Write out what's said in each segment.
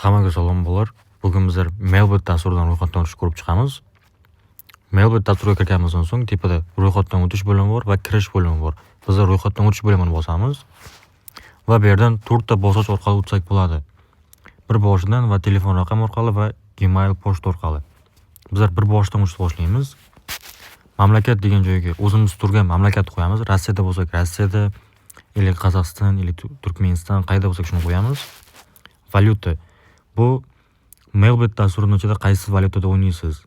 Hammaga salom bo'lar. Bugun bizlar Mailbot dasturidan ro'yxatdan o'tish ko'rib chiqamiz. Mailbot dasturiga kirganimizdan so'ng tepada ro'yxatdan o'tish bo'limi bor va kirish bo'limi bor. Bizlar ro'yxatdan o'tish bo'limini bosamiz va bu yerdan 4 ta bosqich orqali o'tsak bo'ladi. Bir boshidan va telefon raqami orqali va Gmail pochta orqali. Bizlar bir boshidan o'tishni boshlaymiz. Mamlakat degan joyga o'zimiz turgan mamlakatni qo'yamiz. Rossiyada bo'lsak Rossiyada, yoki Qozog'iston, yoki Turkmeniston, qayda bo'lsak shuni qo'yamiz. Valyuta. Bu Mailbot dasturining ichida qaysi valyutada o'ynaysiz?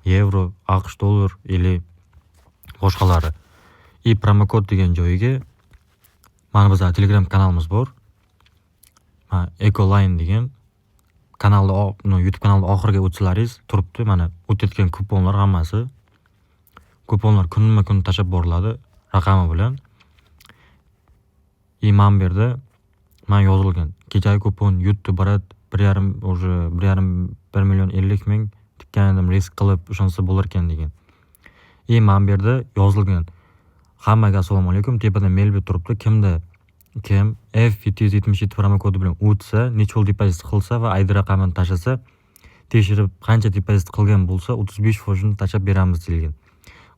Yevro, AQSh dollar yoki boshqalari. Promokod degan joyiga mana bizning Telegram kanalimiz bor. Ecoline degan YouTube kanalni oxiriga o'tsalaringiz turibdi. Mana o'tayotgan kuponlar hammasi. Kuponlar kunma-kun tashab boriladi raqami bilan. Mana bu yerda men yozilgan. Kechagi kupon yutdi barat 1,5 million 50 ming tikkanim risk qilib o'shansa bo'lar ekan degan. Mana bu yerda yozilgan. Hammaga assalomu alaykum. Tepada Mailbot turibdi. Kim F777 promokodi bilan o'tsa, nechol depozit qilsa va ID raqamini tashlasa, tekshirib qancha depozit qilgan bo'lsa 35% tashlab beramiz deyilgan.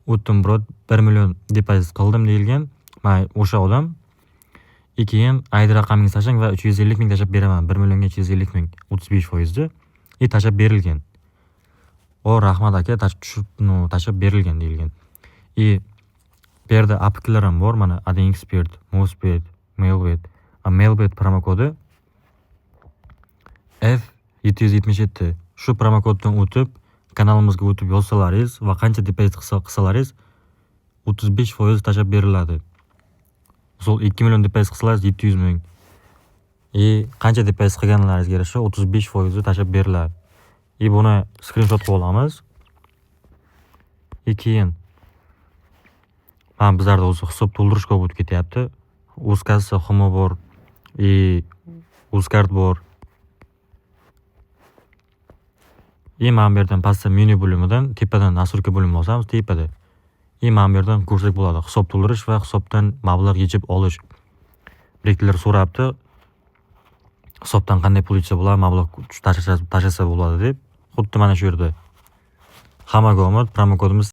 O'tdim birod 1 million depozit qildim deyilgan. Men o'sha odam keyin ID raqamingizni tashlang va 350 ming tashlab beraman. 1 millionga 350 ming 35% tashlab berilgan. Rahmat aka, tashlab berilgan deyilgan. Bu yerda APK'lar ham bor. Mana Adin Expert, Mospet, Mailbot. Mailbot promokodi F777. Shu promokoddan o'tib, kanalimizga o'tib yozsalaringiz va qancha depozit qilsalaringiz 35% tashlab beriladi. Misol 2 million depozit qilsangiz 700 ming. Qancha depozit qilganlaringizga yarasha 35% tashlab beriladi. Buni screenshot qilib olamiz. Keyin mana bizlarda o'zi hisob to'ldirish ko'p o'tib ketyapti. O'zkassa, Humo bor, O'zkart bor. Mana bu yerdan pastda menyu bo'limidan tepadan nasturka bo'limini bosamiz. Tepada mana bu yerdan ko'rsak bo'ladi. Hisob to'ldirish va hisobdan mablag' yechib olish. Beklar so'rabdi. Hisobdan qanday pul yechsa bo'ladi, mablag' tashlasa bo'ladi deb. Xuddi mana shu yerda. Hammaga omad, promokodimiz